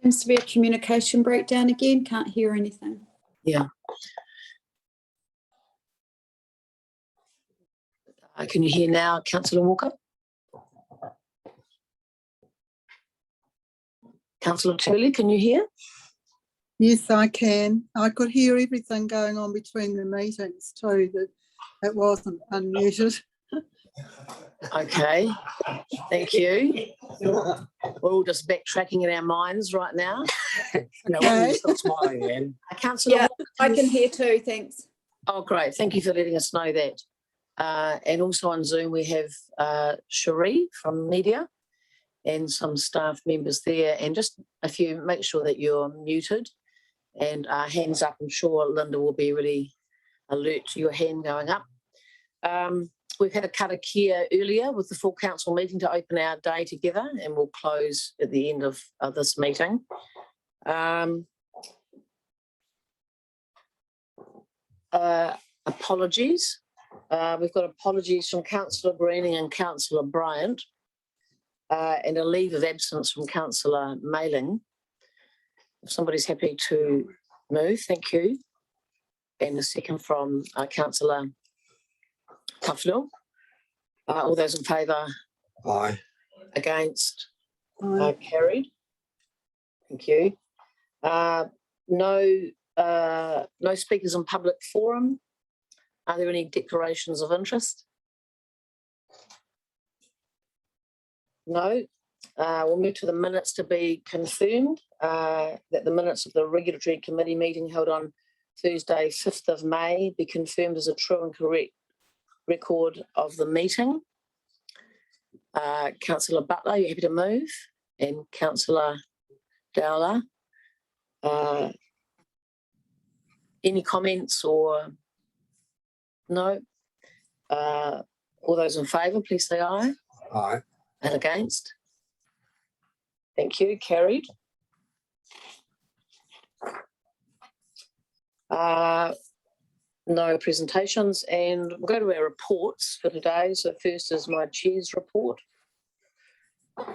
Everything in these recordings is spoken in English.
Seems to be a communication breakdown again. Can't hear anything. Yeah. Can you hear now, Councillor Walker? Councillor Turley, can you hear? Yes, I can. I could hear everything going on between the meetings too, that it wasn't unmuted. Okay, thank you. We're all just backtracking in our minds right now. No, Okay. stop smiling, Anne. Councillor Yeah, Walker, I can hear too, thanks. Oh, great. Thank you for letting us know that. And also on Zoom, we have Cherie from media and some staff members there. And just if you make sure that you're muted and hands up, I'm sure Linda will be really alert to your hand going up. We've had a karakia earlier with the full council meeting to open our day together, and we'll close at the end of this meeting. Apologies. We've got apologies from Councillor Greening and Councillor Bryant, and a leave of absence from Councillor Mayling. If somebody's happy to move, thank you. And a second from Councillor Tufnell. All those in favour? Aye. Against? Aye. Carried. Thank you. No speakers in public forum. Are there any declarations of interest? No. We'll move to the minutes to be confirmed, that the minutes of the Regulatory Committee meeting held on Thursday, 5th of May, be confirmed as a true and correct record of the meeting. Councillor Butler, you happy to move? And Councillor Dowler. Any comments or no? All those in favour, please say aye. Aye. And against? Thank you. Carried. No presentations, and we'll go to our reports for today. So first is my chair's report. Are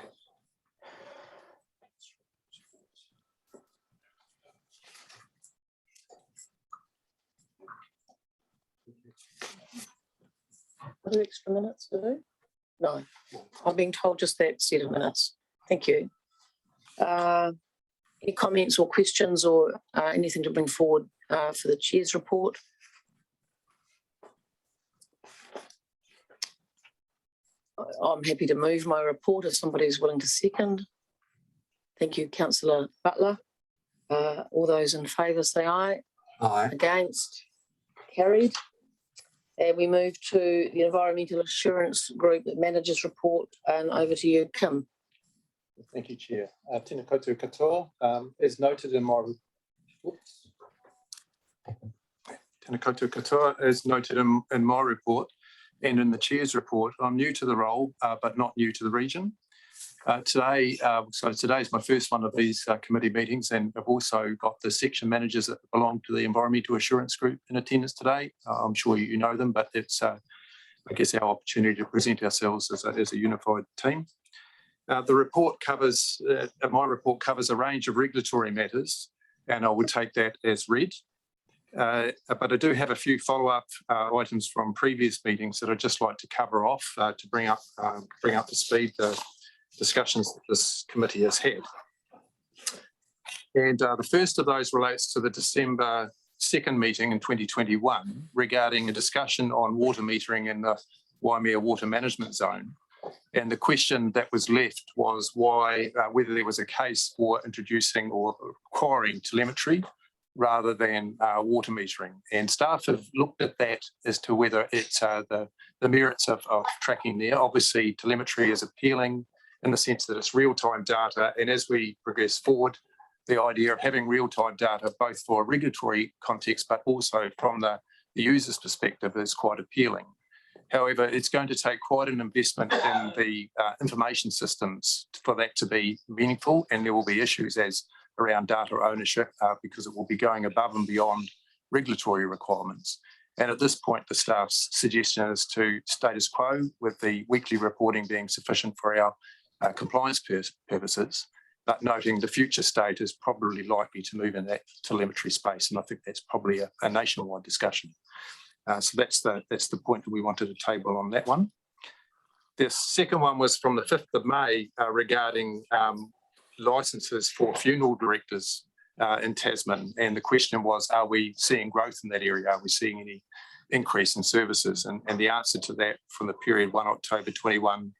there extra minutes to do? No, I'm being told just that set of minutes. Thank you. Any comments or questions or anything to bring forward for the chair's report? I'm happy to move my report if somebody is willing to second. Thank you, Councillor Butler. All those in favour say aye. Aye. Against? Carried. And we move to the Environmental Assurance Group Manager's report, and over to you, Kim. Thank you, Chair. Tēnā koutou katoa, as noted in my Tēnā koutou katoa, as noted in my report and in the Chair's report, I'm new to the role, but not new to the region. Today is my first one of these committee meetings, and I've also got the section managers that belong to the Environmental Assurance Group in attendance today. I'm sure you know them, but it's, I guess, our opportunity to present ourselves as a unified team. The report covers, my report covers a range of regulatory matters, and I would take that as read. But I do have a few follow-up items from previous meetings that I'd just like to cover off to bring up to speed the discussions that this committee has had. And the first of those relates to the December 2nd meeting in 2021 regarding a discussion on water metering in the Waimea Water Management Zone. And the question that was left was why, whether there was a case for introducing or requiring telemetry rather than water metering. And staff have looked at that as to whether it's the merits of tracking there. Obviously, telemetry is appealing in the sense that it's real-time data. And as we progress forward, the idea of having real-time data, both for a regulatory context, but also from the user's perspective, is quite appealing. However, it's going to take quite an investment in the information systems for that to be meaningful, and there will be issues around data ownership because it will be going above and beyond regulatory requirements. And at this point, the staff's suggestion is to status quo, with the weekly reporting being sufficient for our compliance purposes, but noting the future state is probably likely to move in that telemetry space. And I think that's probably a nationwide discussion. So that's the point that we wanted to table on that one. The second one was from the 5th of May regarding licenses for funeral directors in Tasman. And the question was, are we seeing growth in that area? Are we seeing any increase in services? And the answer to that from the period 1 October 21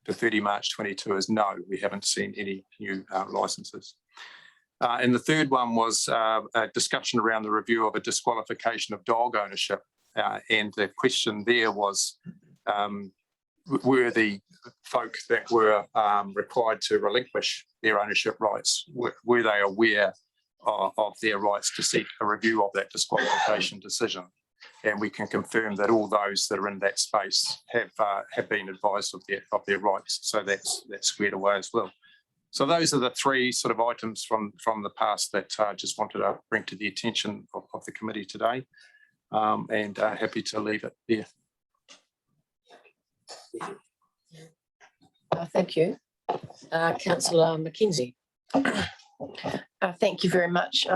to 30 March 22 is no, we haven't seen any new licenses. And the third one was a discussion around the review of a disqualification of dog ownership. And the question there was, were the folk that were required to relinquish their ownership rights, were they aware of their rights to seek a review of that disqualification decision? And we can confirm that all those that are in that space have been advised of their rights. So that's squared away as well. So those are the three sort of items from the past that I just wanted to bring to the attention of the committee today. And happy to leave it there. Thank you. Councillor Mackenzie. Thank you very much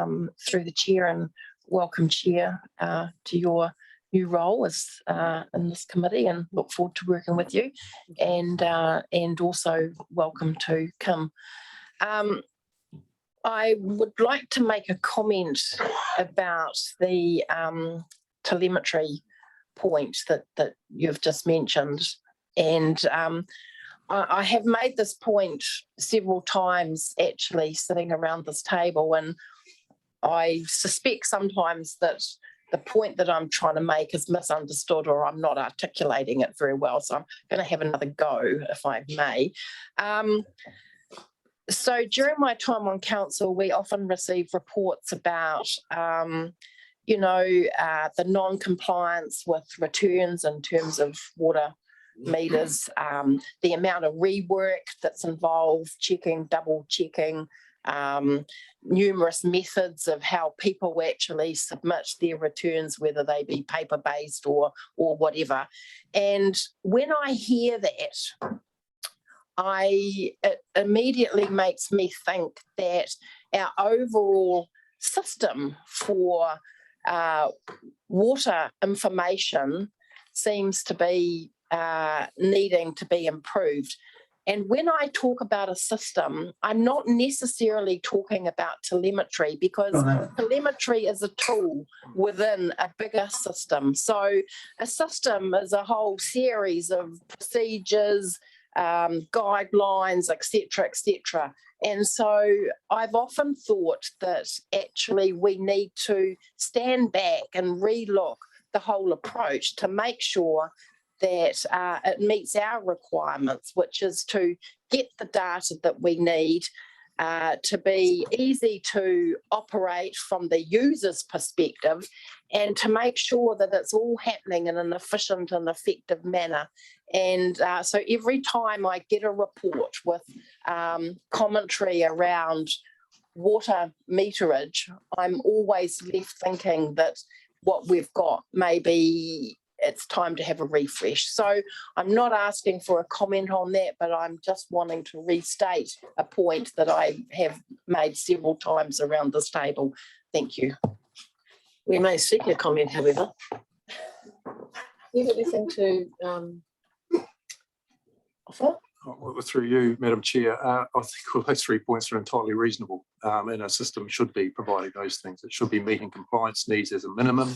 through the chair, and welcome, Chair, to your new role as in this committee, and look forward to working with you, and also welcome to Kim. I would like to make a comment about the telemetry point that you've just mentioned, and I have made this point several times actually sitting around this table, and I suspect sometimes that the point that I'm trying to make is misunderstood, or I'm not articulating it very well. So I'm going to have another go, if I may. So during my time on council, we often receive reports about, the non-compliance with returns in terms of water meters, the amount of rework that's involved, double checking, numerous methods of how people actually submit their returns, whether they be paper-based or whatever. And when I hear that, it immediately makes me think that our overall system for water information seems to be needing to be improved. And when I talk about a system, I'm not necessarily talking about telemetry, because telemetry is a tool within a bigger system. So a system is a whole series of procedures, guidelines, etc., etc. And so I've often thought that actually we need to stand back and relook the whole approach to make sure that it meets our requirements, which is to get the data that we need to be easy to operate from the user's perspective, and to make sure that it's all happening in an efficient and effective manner. And so every time I get a report with commentary around water meterage, I'm always left thinking that what we've got maybe it's time to have a refresh. So I'm not asking for a comment on that, but I'm just wanting to restate a point that I have made several times around this table. Thank you. We may seek a comment, however. You have anything to offer? Through you, Madam Chair, I think all those 3 points are entirely reasonable, and a system should be providing those things. It should be meeting compliance needs as a minimum,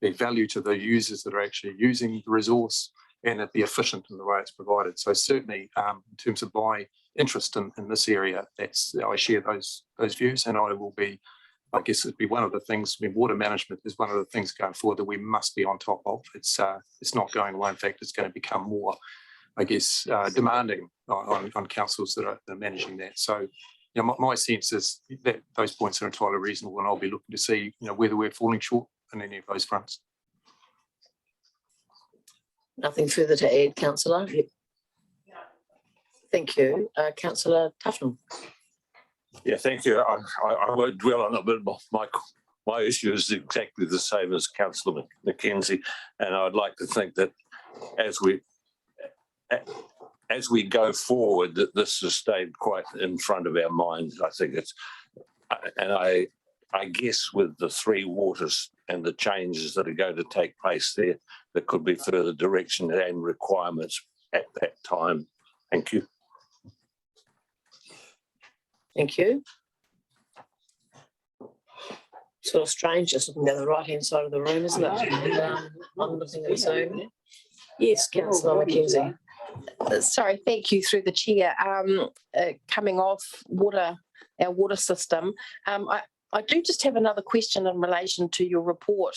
be value to the users that are actually using the resource, and it be efficient in the way it's provided. So certainly, in terms of my interest in this area, I share those views, and I will be, I guess it'd be one of the things. I mean, water management is one of the things going forward that we must be on top of. It's not going away. In fact, it's going to become more, I guess, demanding on councils that are managing that. So, my sense is that those points are entirely reasonable, and I'll be looking to see, whether we're falling short on any of those fronts. Nothing further to add, Councillor. Thank you, Councillor Tufnell. Yeah, thank you. I won't dwell on it, but my issue is exactly the same as Councillor Mackenzie, and I'd like to think that as we as we go forward, that this has stayed quite in front of our minds. I think it's, and I guess with the three waters and the changes that are going to take place there could be further direction and requirements at that time. Thank you. Thank you. Sort of strange just looking down the right-hand side of the room, isn't it? I'm looking at Zoom. Yes, Councillor Mackenzie. Sorry, thank you through the chair. Coming off our water system, I do just have another question in relation to your report,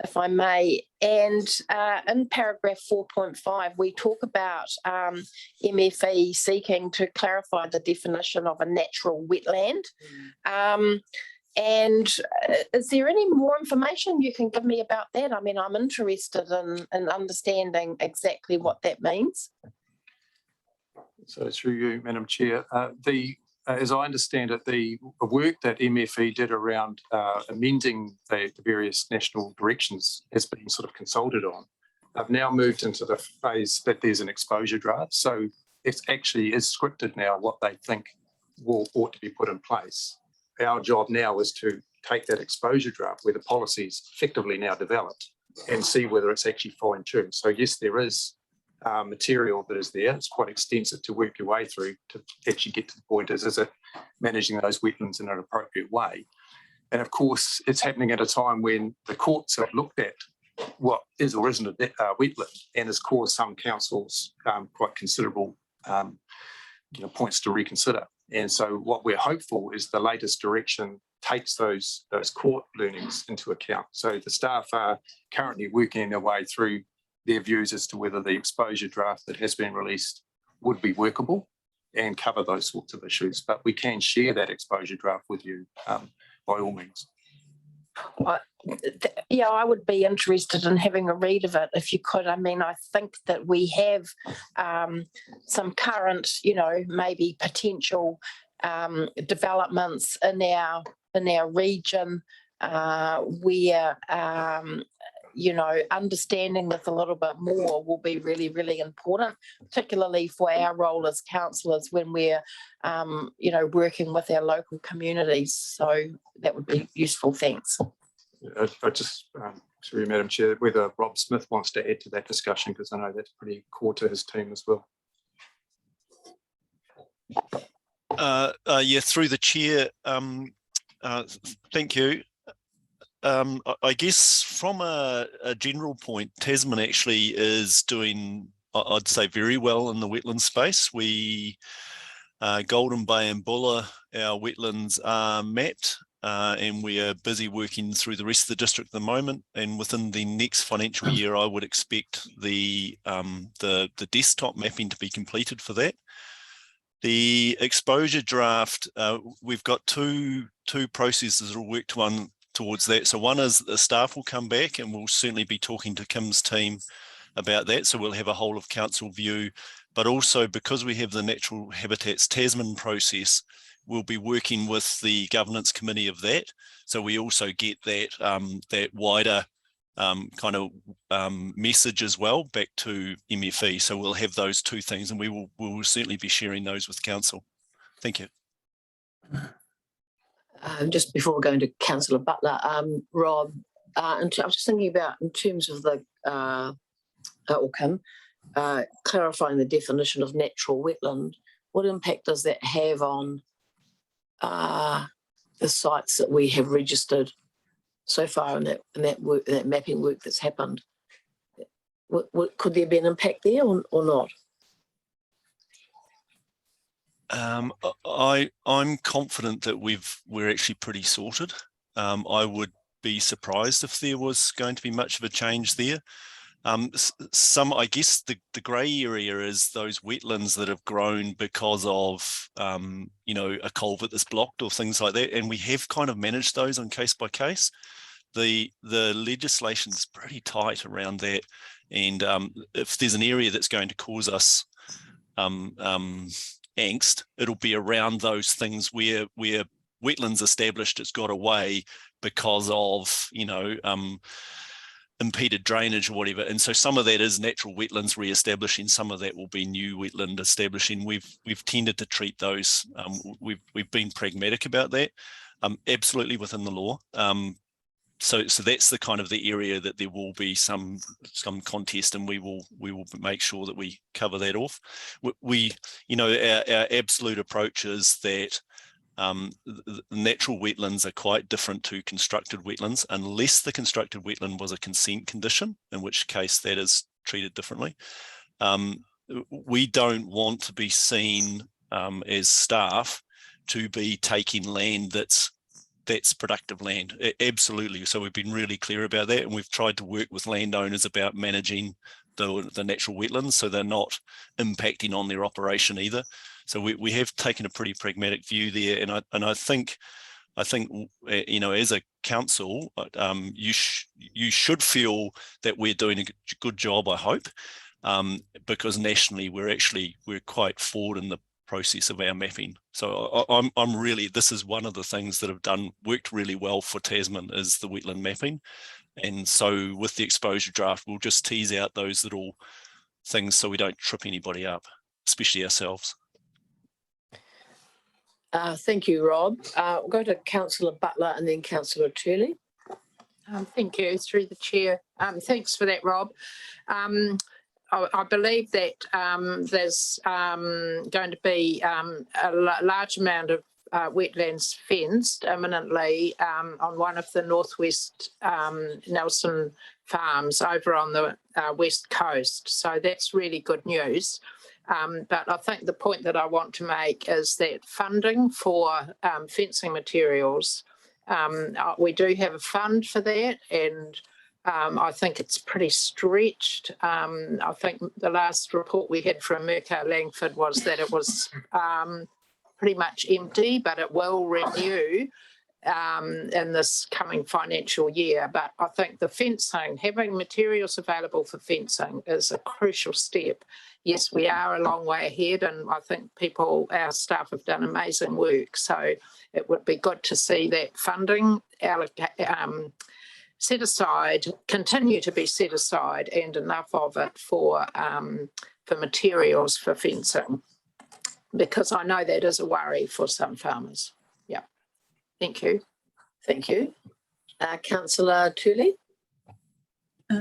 if I may. And in paragraph 4.5, we talk about MFE seeking to clarify the definition of a natural wetland. And is there any more information you can give me about that? I mean, I'm interested in understanding exactly what that means. So through you, Madam Chair, as I understand it, the work that MFE did around amending the various national directions has been sort of consulted on. I've now moved into the phase that there's an exposure draft. So it's actually is scripted now what they think ought to be put in place. Our job now is to take that exposure draft where the policy is effectively now developed and see whether it's actually fine-tuned. So yes, there is material that is there. It's quite extensive to work your way through to actually get to the point is it managing those wetlands in an appropriate way. And of course, it's happening at a time when the courts have looked at what is or isn't a wetland and has caused some councils quite considerable points to reconsider. And so what we're hopeful is the latest direction takes those court learnings into account. So the staff are currently working their way through their views as to whether the exposure draft that has been released would be workable and cover those sorts of issues. But we can share that exposure draft with you by all means. Yeah, I would be interested in having a read of it if you could. I mean, I think that we have some current, maybe potential developments in our region where understanding this a little bit more will be really, really important, particularly for our role as councillors when we're, working with our local communities. So that would be useful. Thanks. I just, sorry, Madam Chair, whether Rob Smith wants to add to that discussion, because I know that's pretty core to his team as well. Yeah, through the chair. Thank you. I guess from a general point, Tasman actually is doing, I'd say, very well in the wetland space. We, Golden Bay and Buller, our wetlands are mapped, and we are busy working through the rest of the district at the moment. And within the next financial year, I would expect the desktop mapping to be completed for that. The exposure draft, we've got two processes that will work towards that. So one is the staff will come back and we'll certainly be talking to Kim's team about that. So we'll have a whole of council view, but also because we have the Natural Habitats Tasman process, we'll be working with the governance committee of that. So we also get that that wider kind of message as well back to MFE. So we'll have those two things, and we will certainly be sharing those with council. Thank you. Just before going to Councillor Butler, Rob, I was just thinking about in terms of the clarifying the definition of natural wetland. What impact does that have on the sites that we have registered so far in that mapping work that's happened? Could there be an impact there or not? I'm confident that we're actually pretty sorted. I would be surprised if there was going to be much of a change there. I guess the grey area is those wetlands that have grown because of a culvert that's blocked or things like that, and we have kind of managed those on case by case. The legislation's pretty tight around that, and if there's an area that's going to cause us angst, it'll be around those things where wetlands established, it's got away because of impeded drainage or whatever. And so some of that is natural wetlands re-establishing, some of that will be new wetland establishing. We've tended to treat those, we've been pragmatic about that, absolutely within the law. So that's the kind of the area that there will be some contest, and we will make sure that we cover that off. Our absolute approach is that the natural wetlands are quite different to constructed wetlands, unless the constructed wetland was a consent condition, in which case that is treated differently. We don't want to be seen as staff to be taking land that's productive land. Absolutely. So we've been really clear about that, and we've tried to work with landowners about managing the natural wetlands so they're not impacting on their operation either. So we have taken a pretty pragmatic view there, and I think as a council, you should feel that we're doing a good job, I hope, because nationally we're quite forward in the process of our mapping. So I'm really, this is one of the things that have worked really well for Tasman, is the wetland mapping. And so with the exposure draft, we'll just tease out those little things so we don't trip anybody up, especially ourselves. Thank you, Rob. We'll go to Councillor Butler and then Councillor Turley. Thank you, through the chair. Thanks for that, Rob. I believe that there's going to be a large amount of wetlands fenced imminently on one of the Northwest Nelson farms over on the west coast. So that's really good news. But I think the point that I want to make is that funding for fencing materials, we do have a fund for that, and I think it's pretty stretched. I think the last report we had from Mirko Langford was that it was pretty much empty, but it will renew in this coming financial year. But I think the fencing, having materials available for fencing, is a crucial step. Yes, we are a long way ahead, and I think our staff have done amazing work. So it would be good to see that funding set aside, continue to be set aside, and enough of it for materials for fencing, because I know that is a worry for some farmers. Yeah, thank you. Thank you. Councillor Turley.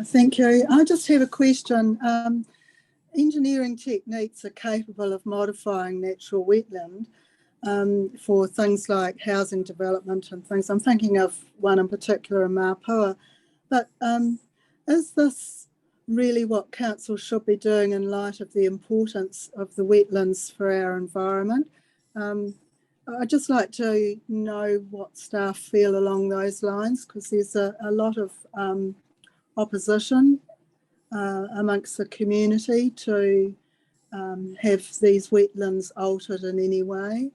Thank you. I just have a question. Engineering techniques are capable of modifying natural wetland for things like housing development and things. I'm thinking of one in particular in Mapua. But is this really what council should be doing in light of the importance of the wetlands for our environment? I'd just like to know what staff feel along those lines, because there's a lot of opposition amongst the community to have these wetlands altered in any way.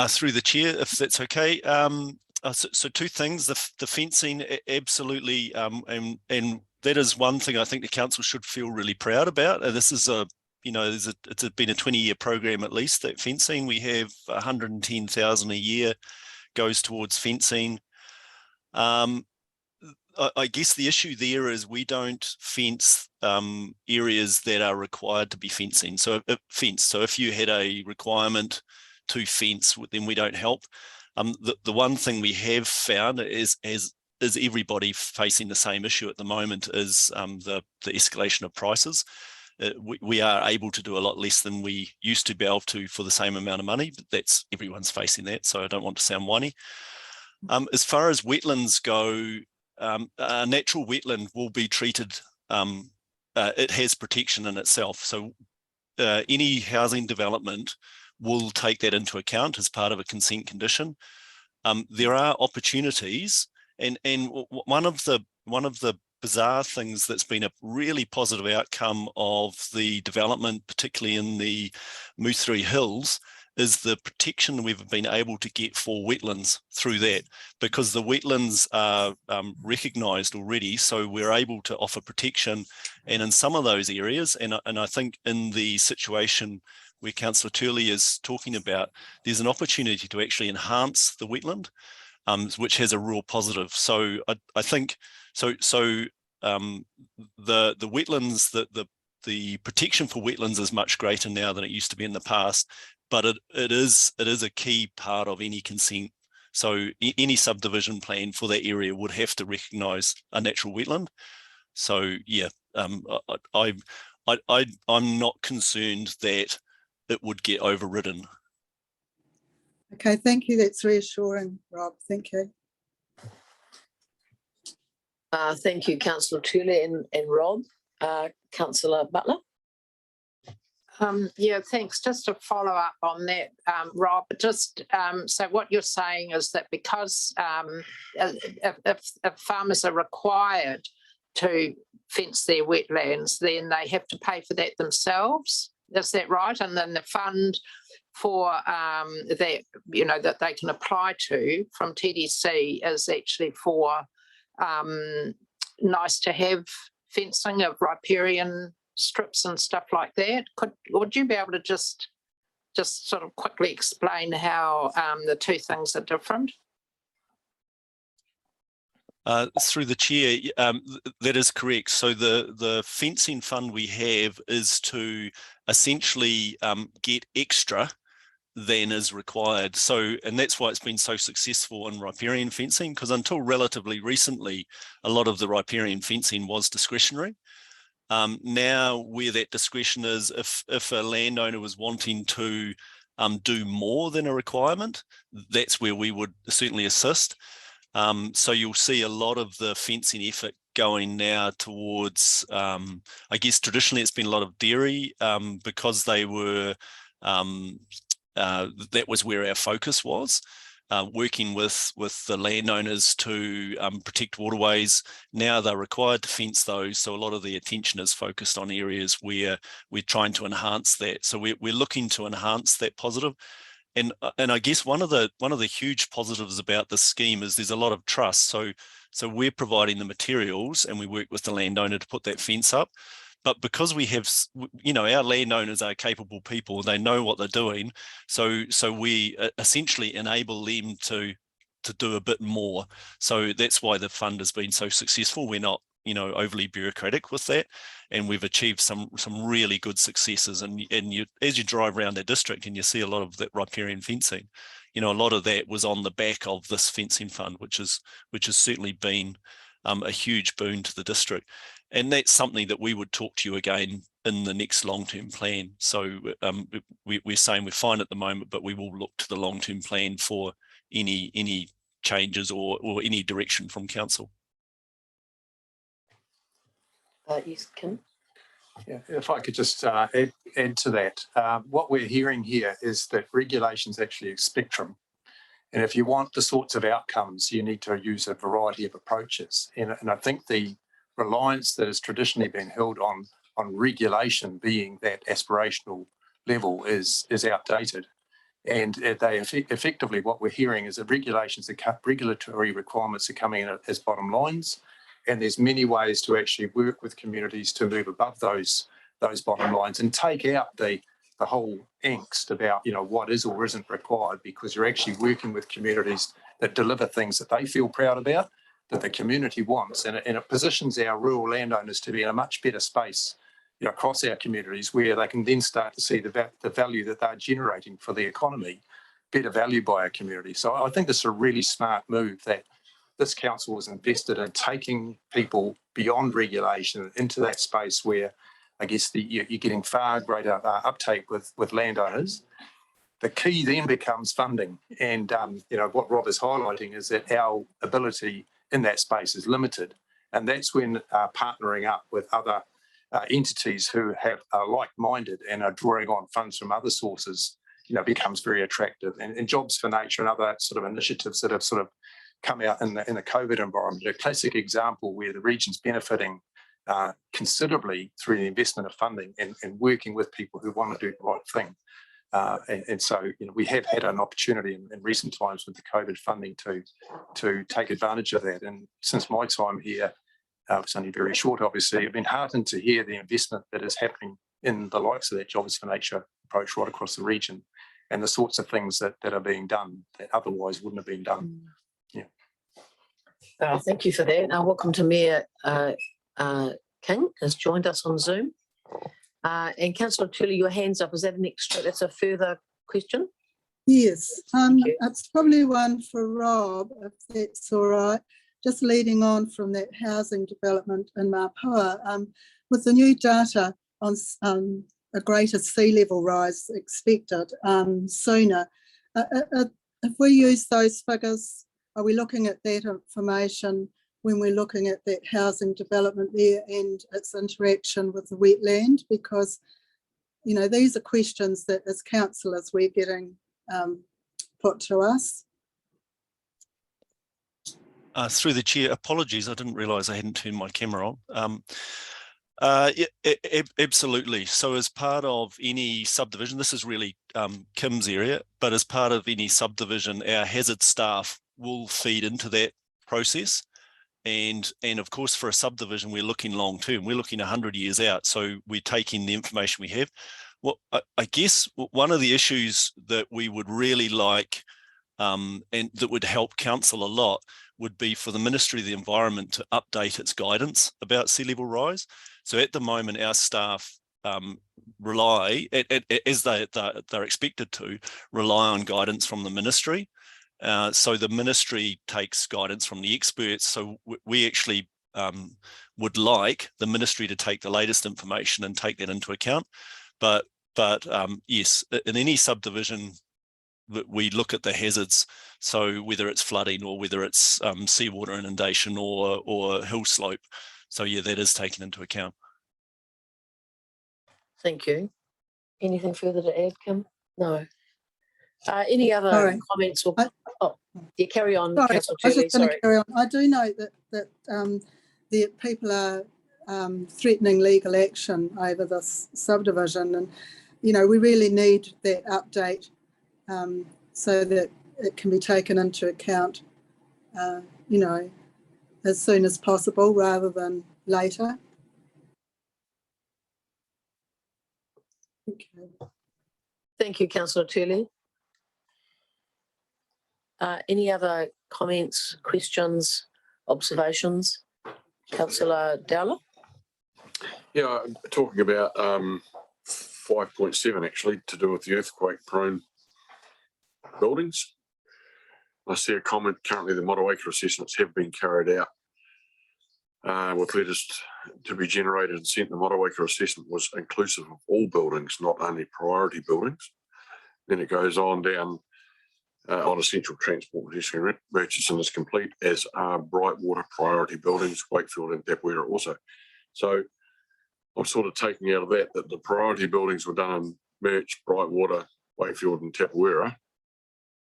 Through the chair, if that's okay. So two things: the fencing, absolutely, and that is one thing I think the council should feel really proud about. This is it's been a 20-year program at least. That fencing, we have 110,000 a year goes towards fencing. I guess the issue there is we don't fence areas that are required to be fencing. So if you had a requirement to fence, then we don't help. The one thing we have found is everybody facing the same issue at the moment is the escalation of prices. We are able to do a lot less than we used to be able to for the same amount of money, but everyone's facing that, so I don't want to sound whiny. As far as wetlands go, a natural wetland will be treated, it has protection in itself. So any housing development will take that into account as part of a consent condition. There are opportunities, and one of the bizarre things that's been a really positive outcome of the development, particularly in the Muthuri Hills, is the protection we've been able to get for wetlands through that, because the wetlands are recognised already, so we're able to offer protection. And in some of those areas, and I think in the situation where Councillor Turley is talking about, there's an opportunity to actually enhance the wetland. which has a real positive. So I think the wetlands, the protection for wetlands is much greater now than it used to be in the past, but it is a key part of any consent. So any subdivision plan for that area would have to recognise a natural wetland. So yeah, I'm not concerned that it would get overridden. Okay, thank you. That's reassuring, Rob. Thank you. Thank you, Councillor Tully and Rob. Councillor Butler. Yeah, thanks. Just to follow up on that, Rob, so what you're saying is that because if farmers are required to fence their wetlands, then they have to pay for that themselves. Is that right? And then the fund for that, that they can apply to from TDC is actually for nice to have fencing of riparian strips and stuff like that. Would you be able to just sort of quickly explain how the two things are different? Through the chair, that is correct. So the fencing fund we have is to essentially get extra than is required. So, and that's why it's been so successful in riparian fencing, because until relatively recently, a lot of the riparian fencing was discretionary. Now, where that discretion is, if a landowner was wanting to do more than a requirement, that's where we would certainly assist. So you'll see a lot of the fencing effort going now towards, I guess traditionally it's been a lot of dairy because they were, that was where our focus was. Working with the landowners to protect waterways. Now they're required to fence those, so a lot of the attention is focused on areas where we're trying to enhance that. So we're looking to enhance that positive. And I guess one of the huge positives about this scheme is there's a lot of trust. So we're providing the materials and we work with the landowner to put that fence up. But because we have, our landowners are capable people, they know what they're doing. So we essentially enable them to do a bit more. So that's why the fund has been so successful. We're not, overly bureaucratic with that, and we've achieved some really good successes. And as you drive around the district and you see a lot of that riparian fencing, a lot of that was on the back of this fencing fund, which has certainly been a huge boon to the district. And that's something that we would talk to you again in the next long-term plan. So we're saying we're fine at the moment, but we will look to the long-term plan for any changes or any direction from council. Yes, Kim. Yeah, if I could just add to that, what we're hearing here is that regulation is actually a spectrum. And if you want the sorts of outcomes, you need to use a variety of approaches. And I think the reliance that has traditionally been held on regulation being that aspirational level is outdated. And they effectively, what we're hearing is that regulatory requirements are coming in as bottom lines. And there's many ways to actually work with communities to move above those bottom lines and take out the whole angst about what is or isn't required, because you're actually working with communities that deliver things that they feel proud about, that the community wants, and it positions our rural landowners to be in a much better space across our communities, where they can then start to see the value that they're generating for the economy better valued by our community. So I think this is a really smart move that this council was invested in, taking people beyond regulation into that space where I guess you're getting far greater uptake with landowners. The key then becomes funding. And, what Rob is highlighting is that our ability in that space is limited. And that's when partnering up with other entities who are like-minded and are drawing on funds from other sources, becomes very attractive. And Jobs for Nature and other sort of initiatives that have sort of come out in the COVID environment, a classic example where the region's benefiting considerably through the investment of funding and working with people who want to do the right thing. And so, we have had an opportunity in recent times with the COVID funding to take advantage of that. And since my time here, it's only very short, obviously, I've been heartened to hear the investment that is happening in the likes of that Jobs for Nature approach right across the region, and the sorts of things that are being done that otherwise wouldn't have been done. Yeah. Thank you for that. Welcome to Mayor King has joined us on Zoom. And Councillor Tully, your hand's up. Is that an extra? That's a further question? Yes, you. it's probably one for Rob, if that's all right. Just leading on from that housing development in Mapua, with the new data on a greater sea level rise expected sooner, if we use those figures, are we looking at that information when we're looking at that housing development there and its interaction with the wetland? Because, you know, these are questions that as councillors we're getting put to us. Through the chair, apologies, I didn't realise I hadn't turned my camera on. Absolutely. So as part of any subdivision, this is really Kim's area, but as part of any subdivision, our hazard staff will feed into that process. And of course, for a subdivision, we're looking long term. We're looking 100 years out. So we're taking the information we have. Well, I guess one of the issues that we would really like and that would help council a lot would be for the Ministry of the Environment to update its guidance about sea level rise. So at the moment, our staff rely, as they're expected to, rely on guidance from the ministry. So the ministry takes guidance from the experts. So we actually would like the ministry to take the latest information and take that into account. But yes, in any subdivision, we look at the hazards. So whether it's flooding or whether it's seawater inundation or hill slope. So yeah, that is taken into account. Thank you. Anything further to add, Kim? No. Any other comments? Or, yeah, carry on, Councillor Tully. Sorry. Carry on. I do know that the people are threatening legal action over this subdivision, and you know we really need that update so that it can be taken into account, you know, as soon as possible rather than later. Okay. Thank you, Councillor Tully. Any other comments, questions, observations? Councillor Dowler? Yeah, talking about 5.7 actually to do with the earthquake prone buildings. I see a comment, currently the Motueka assessments have been carried out with letters to be generated and sent. The Motueka assessment was inclusive of all buildings, not only priority buildings. Then it goes on down on essential transport and Murchison is complete, as are Brightwater priority buildings, Wakefield and Tapwera also. So I'm sort of taking out of that the priority buildings were done in Murch, Brightwater, Wakefield and Tapwera,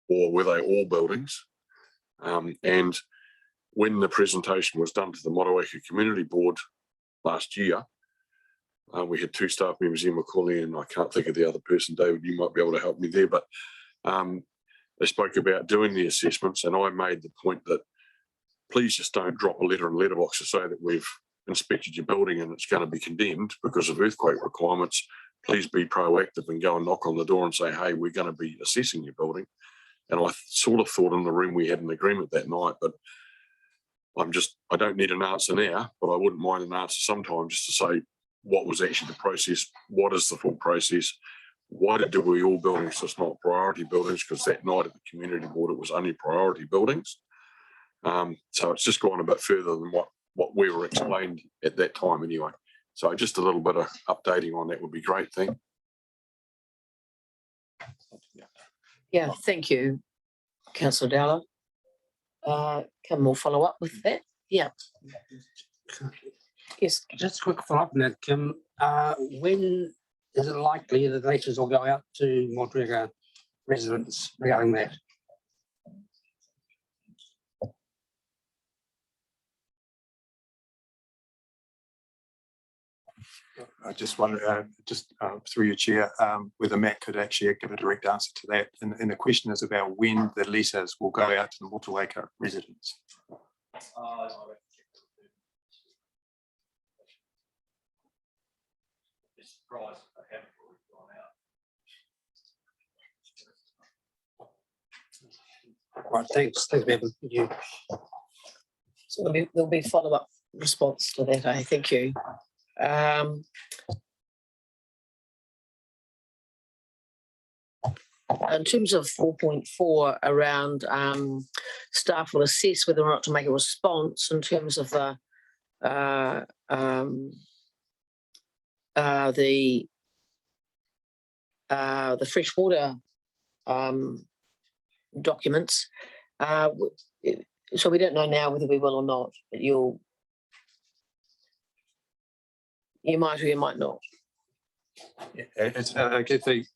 or were they all buildings? And when the presentation was done to the Motueka Community Board last year, we had two staff members, Emma Cooley and I can't think of the other person, David, you might be able to help me there, but they spoke about doing the assessments, and I made the point that please just don't drop a letter in letterbox to say that we've inspected your building and it's going to be condemned because of earthquake requirements. Please be proactive and go and knock on the door and say, hey, we're going to be assessing your building. And I sort of thought in the room we had an agreement that night, but I don't need an answer now, but I wouldn't mind an answer sometime just to say what was actually the process, what is the full process, why did we all buildings just not priority buildings? Because that night at the community board it was only priority buildings. So it's just gone a bit further than what we were explained at that time anyway. So just a little bit of updating on that would be great. Thank you. Yeah, thank you, Councillor Dowler. Can we follow up with that? Yeah. Yes. Just a quick follow-up on that, Kim. When is it likely that letters will go out to Motueka residents regarding that? I just wonder, through your chair, whether Matt could actually give a direct answer to that. And the question is about when the letters will go out to the Motueka residents. Right, thanks, Bevan. You. So there'll be follow-up response to that. Thank you. In terms of 4.4 around staff will assess whether or not to make a response in terms of the freshwater documents. So we don't know now whether we will or not, but you might or you might not. I get the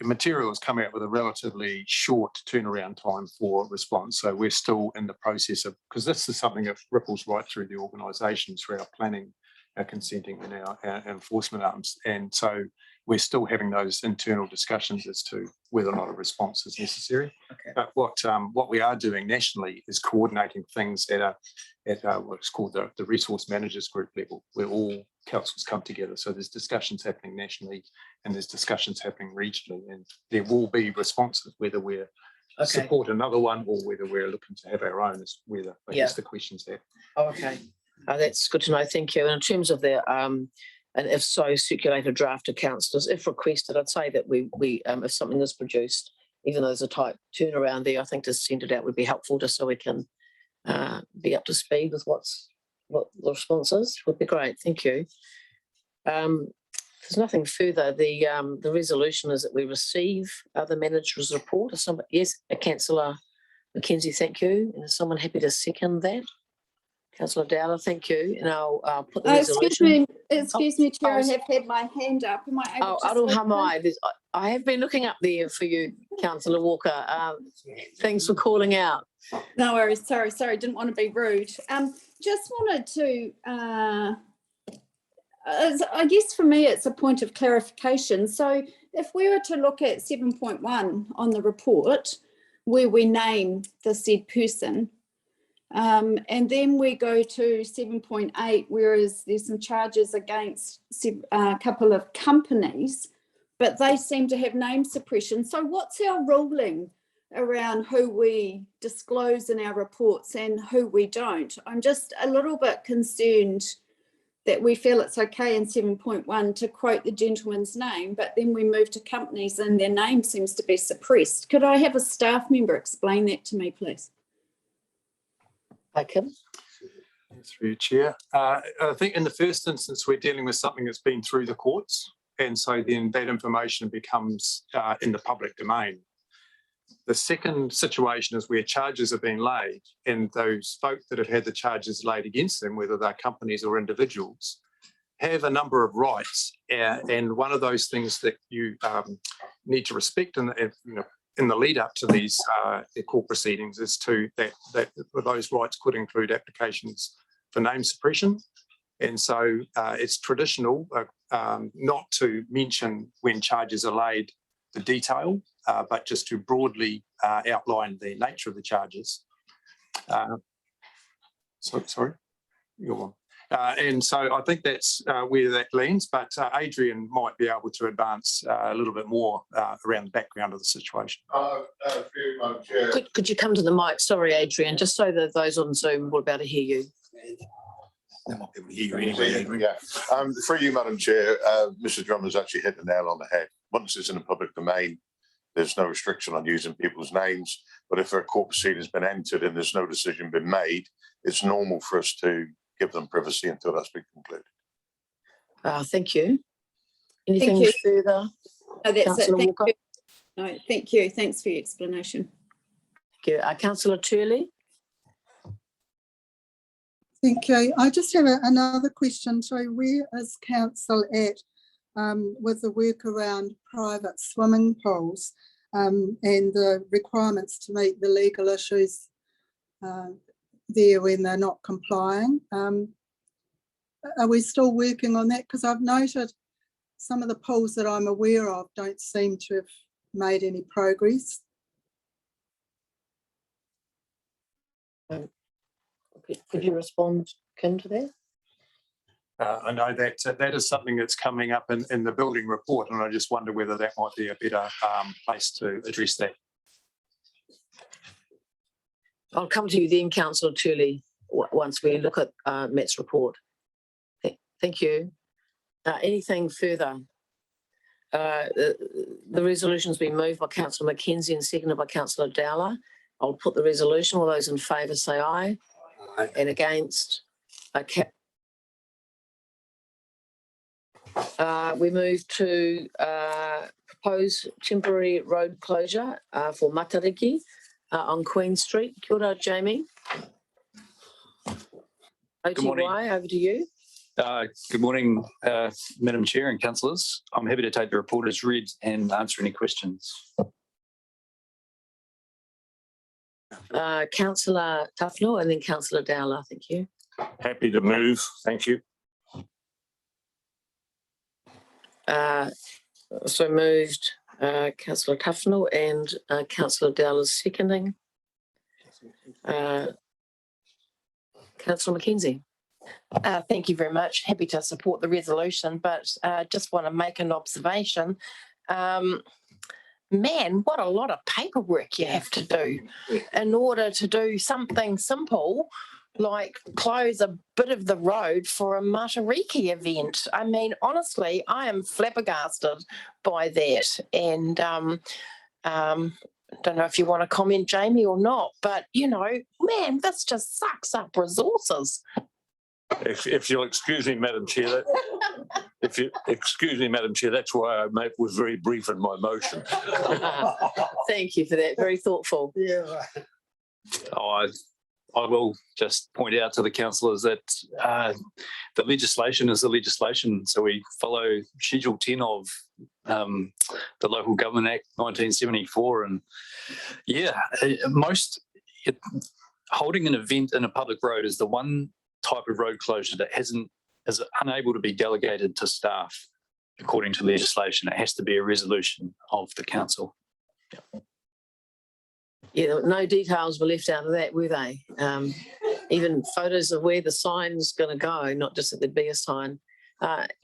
materials come out with a relatively short turnaround time for response. So we're still in the process of, because this is something that ripples right through the organisation, through our planning, our consenting and our enforcement arms. And so we're still having those internal discussions as to whether or not a response is necessary. Okay. But what we are doing nationally is coordinating things at what's called the resource managers group level, where all councils come together. So there's discussions happening nationally and there's discussions happening regionally, and there will be responses whether we're support another one or whether we're looking to have our own, is whether I guess the question's there. Oh, okay. That's good to know. Thank you. And in terms of the and if so, circulate a draft to councillors if requested. I'd say that we if something is produced, even though there's a tight turnaround there, I think to send it out would be helpful, just so we can be up to speed with what the response is. Would be great. Thank you. There's nothing further. The resolution is that we receive the manager's report. Yes, Councillor Mackenzie, thank you. And is someone happy to second that? Councillor Dowler, thank you. And I'll put the resolution. Excuse me, Chair, I have had my hand up. Am I able to speak now? I have been looking up there for you, Councillor Walker. Thanks for calling out. No worries. Sorry. Didn't want to be rude. Just wanted to, I guess for me, it's a point of clarification. So if we were to look at 7.1 on the report, where we name the said person, and then we go to 7.8, whereas there's some charges against a couple of companies, but they seem to have name suppression. So what's our ruling around who we disclose in our reports and who we don't? I'm just a little bit concerned that we feel it's okay in 7.1 to quote the gentleman's name, but then we move to companies and their name seems to be suppressed. Could I have a staff member explain that to me, please? I can. Through you, Chair. I think in the first instance, we're dealing with something that's been through the courts, and so then that information becomes in the public domain. The second situation is where charges are being laid, and those folk that have had the charges laid against them, whether they're companies or individuals, have a number of rights. And one of those things that you need to respect in the lead up to these court proceedings is that those rights could include applications for name suppression. And so it's traditional not to mention when charges are laid the detail, but just to broadly outline the nature of the charges. Sorry, you're on. And so I think that's where that lands, but Adrian might be able to advance a little bit more around the background of the situation. Could you come to the mic? Sorry, Adrian, just so that those on Zoom will be able to hear you. They might be able to hear you anyway. Yeah. For you, Madam Chair, Mr. Drummond's actually hit the nail on the head. Once it's in the public domain, there's no restriction on using people's names. But if a court proceeding has been entered and there's no decision been made, it's normal for us to give them privacy until that's been concluded. Thank you. Anything further? No, that's Councillor it. Walker? No, thank you. Thanks for your explanation. Thank you. Councillor Turley? Thank you. I just have another question. So where is council at with the work around private swimming pools and the requirements to meet the legal issues there when they're not complying? Are we still working on that? Because I've noted some of the pools that I'm aware of don't seem to have made any progress. Could you respond, Kim, to that? I know that that is something that's coming up in the building report, and I just wonder whether that might be a better place to address that. I'll come to you then, Councillor Turley. once we look at Matt's report. Thank you. Anything further? The resolution's been moved by Councillor Mackenzie and seconded by Councillor Dowler. I'll put the resolution. All those in favour say aye. Aye. And against. We move to propose temporary road closure for Matariki on Queen Street. Kia ora, Jamie. morning. OTY, over to you. Good morning, Madam Chair and councillors. I'm happy to take the report as read and answer any questions. Councillor Tufnell and then Councillor Dowler. Thank you. Happy to move. Thank you. So moved, Councillor Tufnell and Councillor Dowler seconding. Councillor Mackenzie. Thank you very much. Happy to support the resolution, but just want to make an observation. Man, what a lot of paperwork you have to do in order to do something simple like close a bit of the road for a Matariki event. I mean, honestly, I am flabbergasted by that. And don't know if you want to comment, Jamie, or not, but, you know, man, this just sucks up resources. If you'll excuse me, Madam Chair, that's why I was very brief in my motion. Thank you for that. Very thoughtful. Yeah. I will just point out to the councillors that the legislation is the legislation. So we follow Schedule 10 of the Local Government Act 1974. And yeah, holding an event in a public road is the one type of road closure that is unable to be delegated to staff according to legislation. It has to be a resolution of the council. Yeah, no details were left out of that, were they? Even photos of where the sign's going to go, not just that there'd be a sign.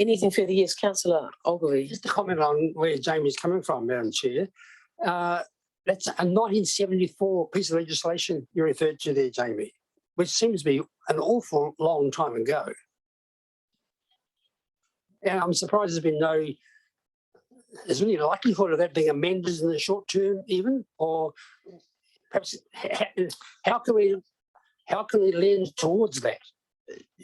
Anything further? Yes, Councillor Ogilvie. Just to comment on where Jamie's coming from, Madam Chair. That's a 1974 piece of legislation you referred to there, Jamie, which seems to be an awful long time ago. And I'm surprised there's been is there any likelihood of that being amended in the short term even? Or perhaps how can we lend towards that?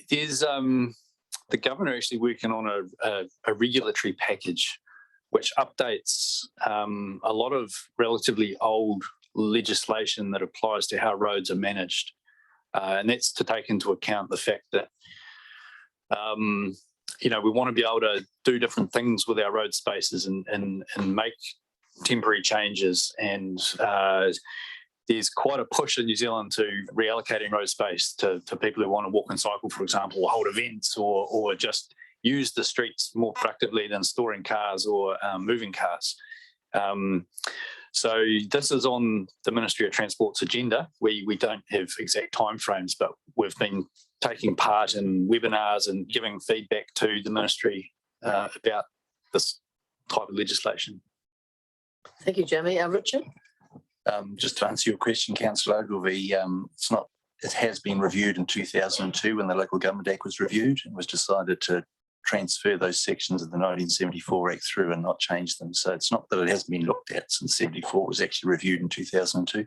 There's the governor actually working on a regulatory package which updates a lot of relatively old legislation that applies to how roads are managed. And that's to take into account the fact that, you know, we want to be able to do different things with our road spaces and make temporary changes. And there's quite a push in New Zealand to reallocating road space to people who want to walk and cycle, for example, or hold events or just use the streets more productively than storing cars or moving cars. So this is on the Ministry of Transport's agenda. We don't have exact timeframes, but we've been taking part in webinars and giving feedback to the Ministry about this type of legislation. Thank you, Jamie. Richard? Just to answer your question, Councillor Ogilvie, it has been reviewed in 2002 when the Local Government Act was reviewed and was decided to transfer those sections of the 1974 Act through and not change them. So it's not that it hasn't been looked at since 74. It was actually reviewed in 2002.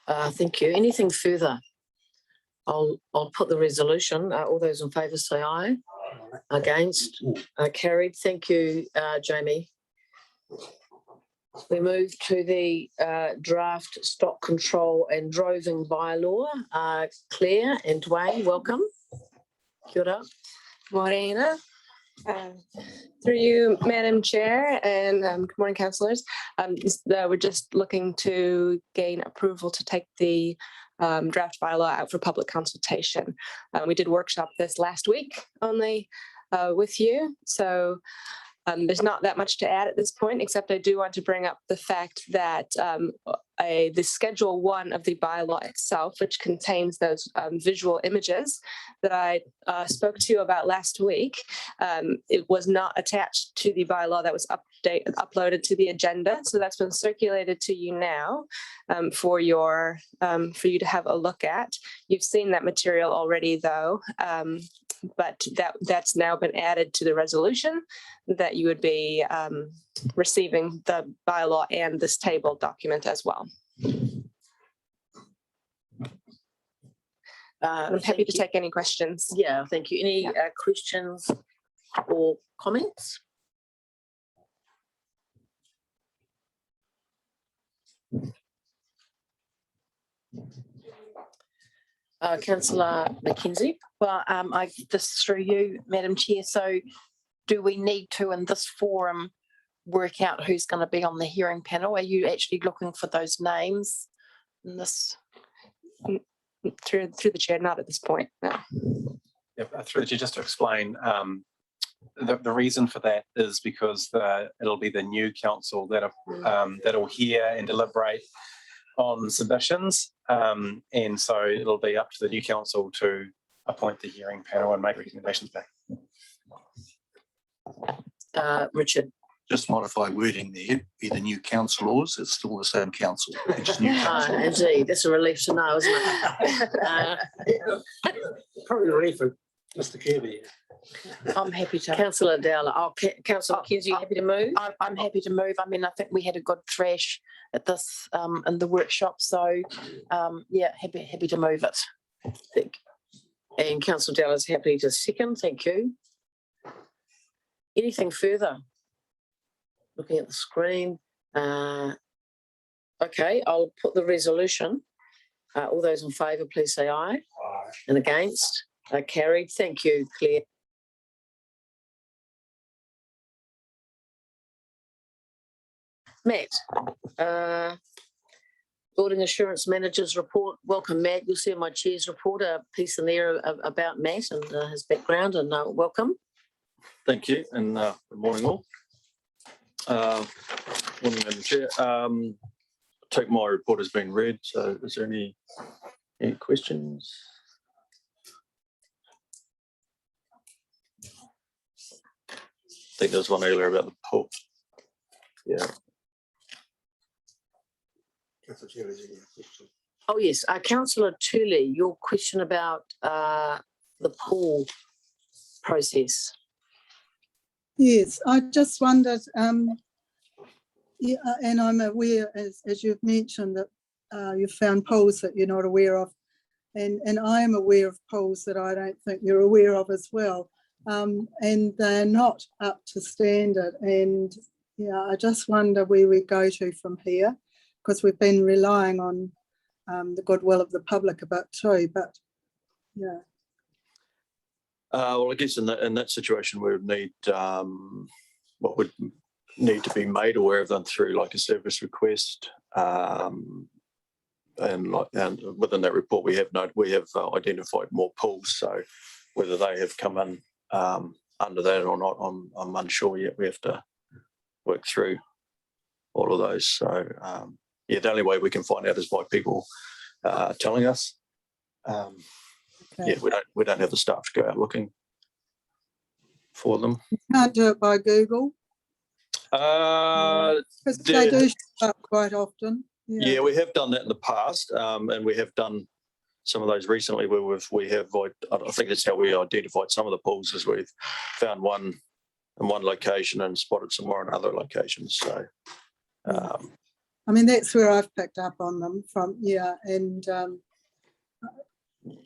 Thank you. Anything further? I'll put the resolution. All those in favour say aye. Against? Carried. Thank you, Jamie. We move to the draft stock control and droving bylaw. Claire and Dwayne, welcome. Kia ora. Morena. Through you, Madam Chair, and good morning, councillors. We're just looking to gain approval to take the draft bylaw out for public consultation. We did workshop this last week only with you, so There's not that much to add at this point, except I do want to bring up the fact that the Schedule 1 of the bylaw itself, which contains those visual images that I spoke to you about last week, it was not attached to the bylaw that was uploaded to the agenda. So that's been circulated to you now for you to have a look at. You've seen that material already, though. But that's now been added to the resolution that you would be receiving the bylaw and this table document as well. I'm happy to take any questions. Yeah, thank you. Any questions or comments? Councillor Mackenzie. Well, this is through you, Madam Chair. So do we need to, in this forum, work out who's going to be on the hearing panel? Are you actually looking for those names in this? Through the chair, not at this point, no. Yeah, through the chair, just to explain, the reason for that is because it'll be the new council that'll hear and deliberate on submissions. And so it'll be up to the new council to appoint the hearing panel and make recommendations back. Richard. Just modify wording there, be the new councillors, it's still the same council. It's new council. Indeed, that's a relief to know, isn't it? Probably a relief for Mr. Kirby. I'm happy to. Councillor Dowler. Councillor Mackenzie, you happy to move? I'm happy to move. I mean, I think we had a good thrash at this in the workshop. So yeah, happy to move it. And Councillor Dowler is happy to second. Thank you. Anything further? Looking at the screen. Okay, I'll put the resolution. All those in favour, please say aye. Aye. And against? Carried. Thank you, Claire. Matt, Building Assurance Managers Report. Welcome, Matt. You'll see in my chair's report a piece in there about Matt and his background, and welcome. Thank you, and good morning all. Morning, Madam Chair. I take my report has been read, so is there any questions? I think there was one earlier about the pool. Yeah. Oh, yes. Councillor Tully, your question about the pool process. Yes, I just wondered, yeah, and I'm aware, as you've mentioned, that you've found polls that you're not aware of, and I am aware of polls that I don't think you're aware of as well, and they're not up to standard, and yeah, I just wonder where we go to from here, because we've been relying on the goodwill of the public a bit too, but yeah. Well, I guess in that situation, we would need what would need to be made aware of them through like a service request, and within that report we have identified more pools. So whether they have come in under that or not, I'm unsure yet. We have to work through all of those. So yeah, the only way we can find out is by people telling us. Okay. Yeah, we don't have the staff to go out looking for them. You can't do it by Google. Because they do show up quite often. Yeah, we have done that in the past, and we have done some of those recently where we have. I think that's how we identified some of the pools, is we've found one in one location and spotted some more in other locations. So, I mean, that's where I've picked up on them from. Yeah, and.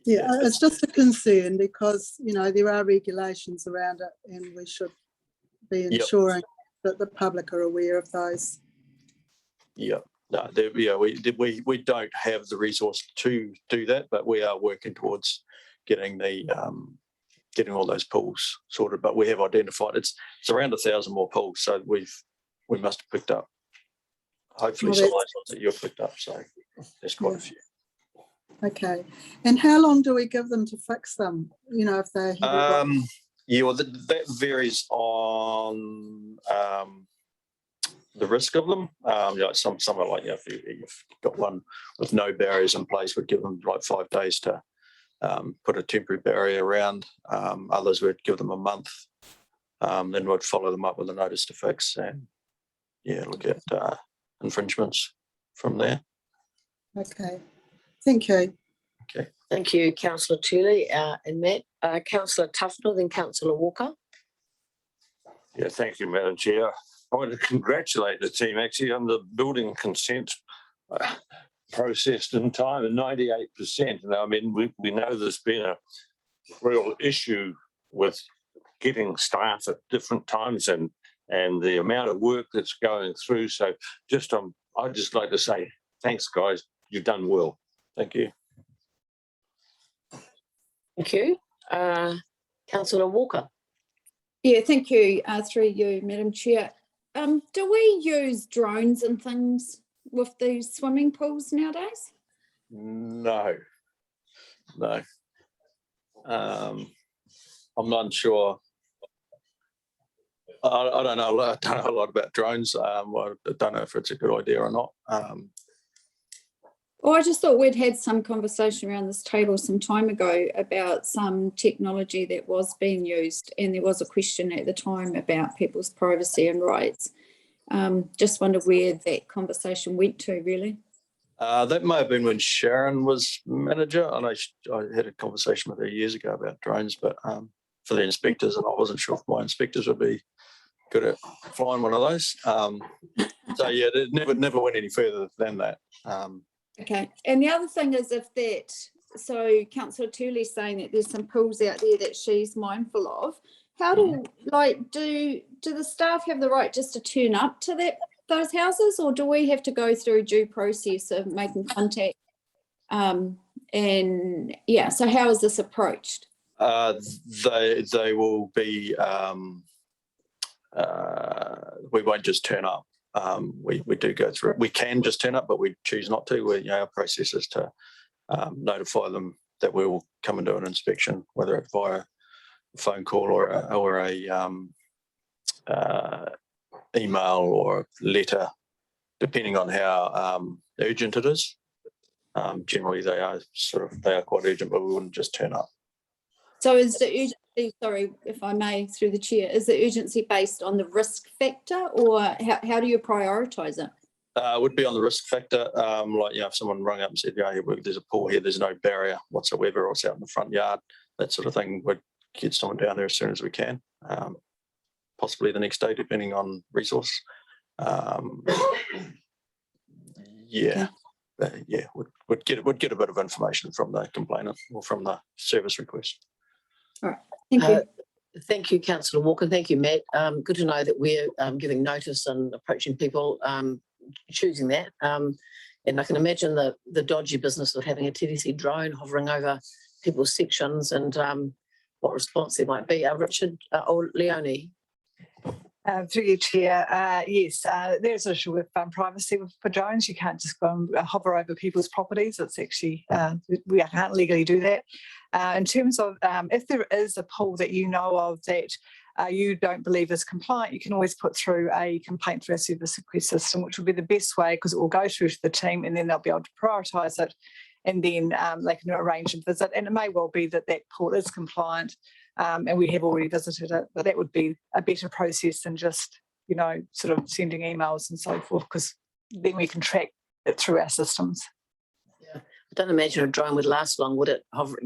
Yeah, it's just a concern because, you know, there are regulations around it and we should be ensuring that the public are aware of those. Yeah, no, we don't have the resource to do that, but we are working towards getting all those pools sorted. But we have identified it's around 1,000 more pools, so we must have picked up. Hopefully, some of those ones that you've picked up. So there's quite a few. Okay, and how long do we give them to fix them? You know, if they're Yeah, well, that varies on the risk of them. Some are like, if you've got one with no barriers in place, we'd give them like 5 days to put a temporary barrier around. Others would give them a month. Then we'd follow them up with a notice to fix and look at infringements from there. Okay, thank you. Okay. Thank you, Councillor Tully and Matt. Councillor Tufnell, then Councillor Walker. Yeah, thank you, Madam Chair. I want to congratulate the team actually on the building consent processed in time at 98%. And I mean, we know there's been a real issue with getting staff at different times and the amount of work that's going through. So I'd just like to say, thanks, guys. You've done well. Thank you. Thank you. Councillor Walker. Yeah, thank you, through you, Madam Chair. Do we use drones and things with these swimming pools nowadays? No. I'm not sure. I don't know. I don't know a lot about drones. I don't know if it's a good idea or not. Well, I just thought we'd had some conversation around this table some time ago about some technology that was being used, and there was a question at the time about people's privacy and rights. Just wonder where that conversation went to, really. That may have been when Sharon was manager. I know I had a conversation with her years ago about drones, but for the inspectors, and I wasn't sure if my inspectors would be good at flying one of those. So yeah, it never went any further than that. Okay, and the other thing is so Councillor Tully's saying that there's some pools out there that she's mindful of. How do the staff have the right just to turn up to those houses, or do we have to go through due process of making contact? So how is this approached? They will be. We won't just turn up. We do go through. We can just turn up, but we choose not to. Our process is to notify them that we will come and do an inspection, whether it's via a phone call or a email or a letter, depending on how urgent it is. Generally, they are quite urgent, but we wouldn't just turn up. So is the urgency, sorry, if I may, through the chair, is the urgency based on the risk factor, or how do you prioritise it? It would be on the risk factor. If someone rang up and said, there's a pool here, there's no barrier whatsoever, or it's out in the front yard, that sort of thing, we'd get someone down there as soon as we can, possibly the next day, depending on resource. Would get a bit of information from the complainant or from the service request. All right, thank you. Thank you, Councillor Walker. Thank you, Matt. Good to know that we're giving notice and approaching people, choosing that. And I can imagine the dodgy business of having a TDC drone hovering over people's sections and what response there might be. Richard or Leonie. Through you, Chair. Yes, there's an issue with privacy for drones. You can't just go and hover over people's properties. It's actually, we can't legally do that. In terms of if there is a pool that you know of that you don't believe is compliant, you can always put through a complaint through our service request system, which will be the best way because it will go through to the team and then they'll be able to prioritise it, and then they can arrange a visit. And it may well be that pool is compliant. And we have already visited it, but that would be a better process than just, sort of sending emails and so forth, because then we can track it through our systems. Yeah, I don't imagine a drone would last long, would it? Hover,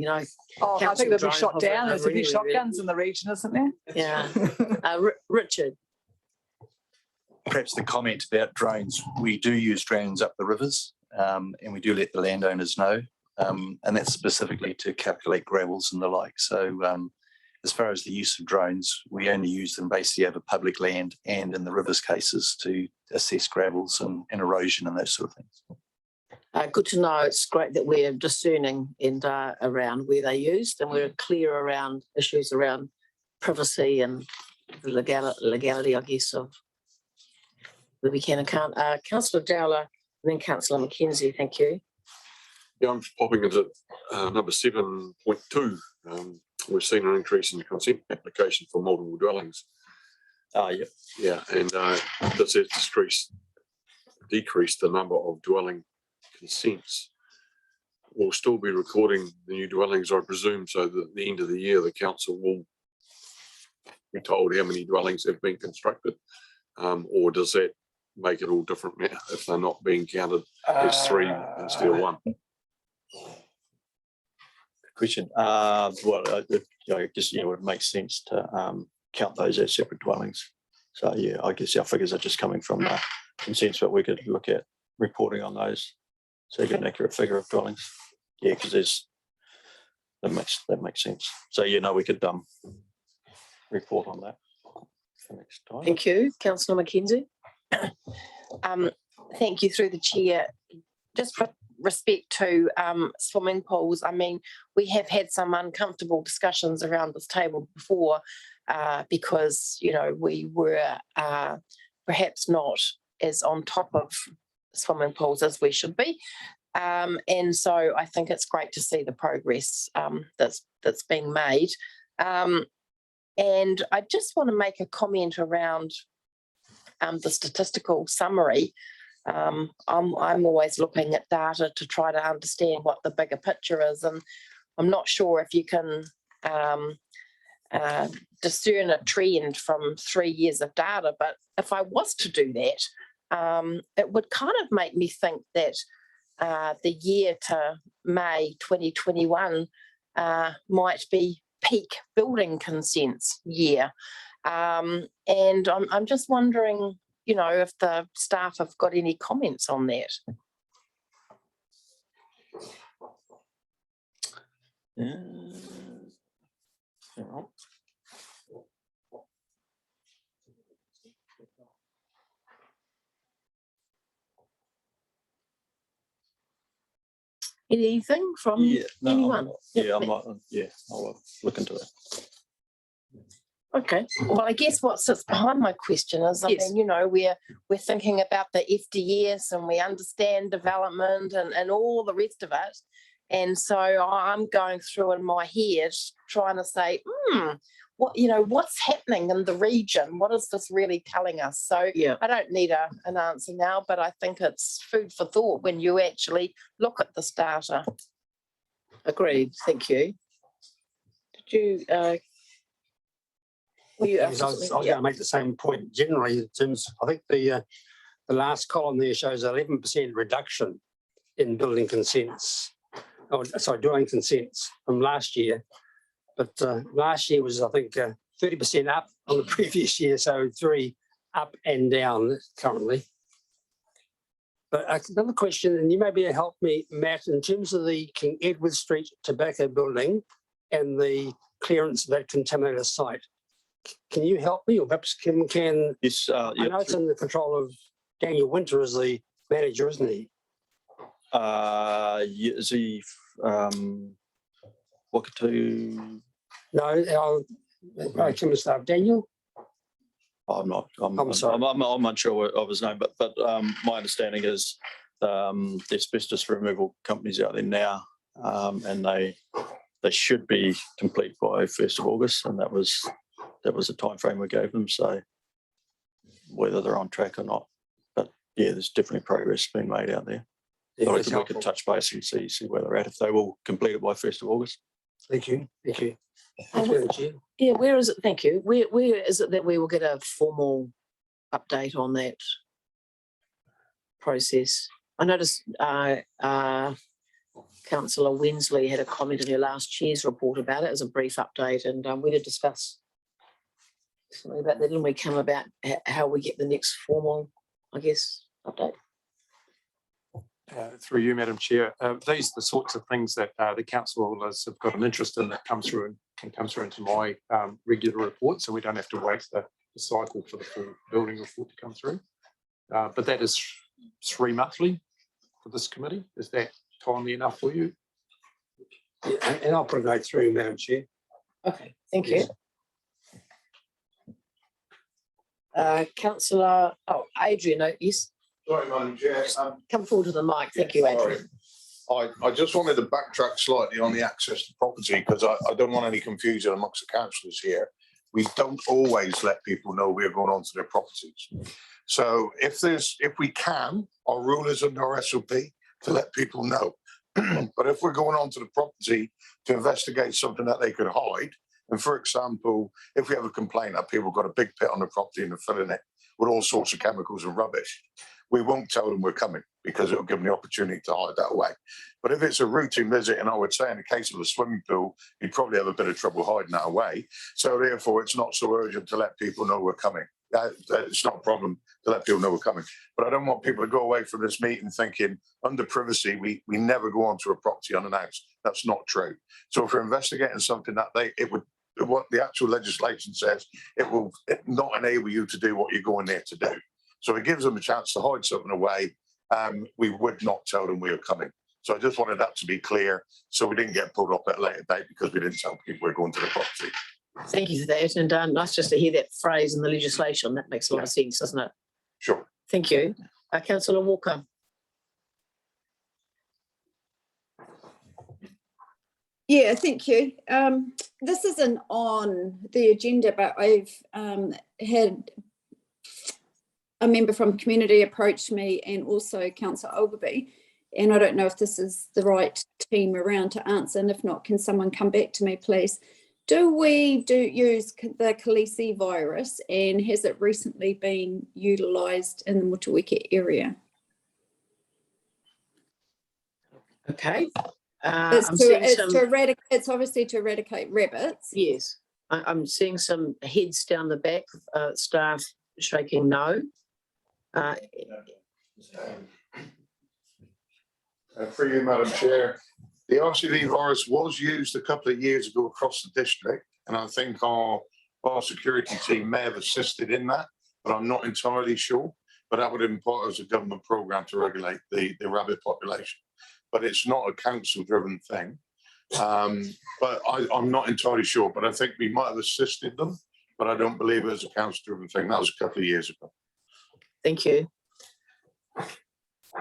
Oh, I think they'll be shot down. There's a few shotguns in the region, isn't there? Yeah. Richard. Perhaps the comment about drones. We do use drones up the rivers, and we do let the landowners know, and that's specifically to calculate gravels and the like. So as far as the use of drones, we only use them basically over public land and in the rivers cases to assess gravels and erosion and those sort of things. Good to know. It's great that we're discerning and around where they're used, and we're clear around issues around privacy and the legality, I guess, of where we can and can't. Councillor Dowler and then Councillor McKenzie, thank you. Yeah, I'm just popping into number 7.2. we've seen an increase in the consent application for multiple dwellings. Yeah. Yeah, and this has decreased the number of dwelling consents. We'll still be recording the new dwellings, I presume, so that at the end of the year, the council will be told how many dwellings have been constructed. Or does that make it all different now if they're not being counted as 3 instead of 1? Question. Well, I guess it would make sense to count those as separate dwellings. So yeah, I guess our figures are just coming from consents, but we could look at reporting on those so you get an accurate figure of dwellings. Yeah, because that makes sense. So we could report on that for next time. Thank you, Councillor Mackenzie. Thank you through the chair. Just with respect to swimming pools, I mean, we have had some uncomfortable discussions around this table before because, we were perhaps not as on top of swimming pools as we should be. And so I think it's great to see the progress that's being made. And I just want to make a comment around the statistical summary. I'm always looking at data to try to understand what the bigger picture is, and I'm not sure if you can discern a trend from 3 years of data, but if I was to do that, it would kind of make me think that the year to May 2021 might be peak building consents year. And I'm just wondering, if the staff have got any comments on that. Anything from anyone? I'll look into that. Okay, well, I guess what sits behind my question is, I mean, we're thinking about the FDS and we understand development and all the rest of it. And so I'm going through in my head trying to say, what's happening in the region? What is this really telling us? So I don't need an answer now, but I think it's food for thought when you actually look at this data. Agreed, thank you. Did you... I was going to make the same point generally in terms, I think the last column there shows 11% reduction in building consents, dwelling consents from last year. But last year was, I think, 30% up on the previous year, so 3 up and down currently. But another question, and you may be able to help me, Matt, in terms of the King Edward Street tobacco building and the clearance of that contaminated site. Can you help me, or perhaps Kim can? Yes, I know it's in the control of Daniel Winter as the manager, isn't he? Is he Wakatu? No, our Kim staff, Daniel. I'm unsure of his name, but my understanding is the asbestos removal companies out there now, and they should be complete by 1st of August, and that was the time frame we gave them. So whether they're on track or not, but yeah, there's definitely progress being made out there. Yeah, we could touch base and see where they're at if they will complete it by 1st of August. Thank you. Yeah, where is it? Thank you. Where is it that we will get a formal update on that process? I noticed Councillor Wensley had a comment in her last chair's report about it as a brief update, and we did discuss something about that, didn't we? Come about how we get the next formal, I guess, update. Through you, Madam Chair, these are the sorts of things that the councillors have got an interest in that come through and can come through into my regular report, so we don't have to wait the cycle for the full building report to come through. But that is 3 monthly for this committee. Is that timely enough for you? Yeah, and I'll put it through, Madam Chair. Okay, thank you. Councillor, Adrian, yes. Sorry, Madam Chair. Come forward to the mic. Thank you, Adrian. I just wanted to backtrack slightly on the access to property because I don't want any confusion amongst the councillors here. We don't always let people know we're going onto their properties. So if we can, our rule is under our SOP to let people know. But if we're going onto the property to investigate something that they could hide, and for example, if we have a complaint that people got a big pit on the property and they're filling it with all sorts of chemicals and rubbish, we won't tell them we're coming because it'll give them the opportunity to hide that away. But if it's a routine visit, and I would say in the case of a swimming pool, you'd probably have a bit of trouble hiding that away. So therefore, it's not so urgent to let people know we're coming. It's not a problem to let people know we're coming. But I don't want people to go away from this meeting thinking under privacy, we never go onto a property unannounced. That's not true. So if we're investigating something that what the actual legislation says, it will not enable you to do what you're going there to do. So it gives them a chance to hide something away. We would not tell them we were coming. So I just wanted that to be clear, so we didn't get pulled up at a later date because we didn't tell people we're going to the property. Thank you for that. And nice just to hear that phrase in the legislation. That makes a lot of sense, doesn't it? Sure. Thank you. Councillor Walker. Yeah, thank you. This isn't on the agenda, but I've had a member from community approach me and also Councillor Ogilvie, and I don't know if this is the right team around to answer, and if not, can someone come back to me, please? Do we use the Khaleesi virus, and has it recently been utilised in the Motueka area? Okay. It's obviously to eradicate rabbits. Yes. I'm seeing some heads down the back, staff shaking no. For you, Madam Chair, the RCV virus was used a couple of years ago across the district, and I think our security team may have assisted in that, but I'm not entirely sure. But that would impart as a government programme to regulate the rabbit population. But it's not a council-driven thing. But I'm not entirely sure, but I think we might have assisted them, but I don't believe it was a council-driven thing. That was a couple of years ago. Thank you.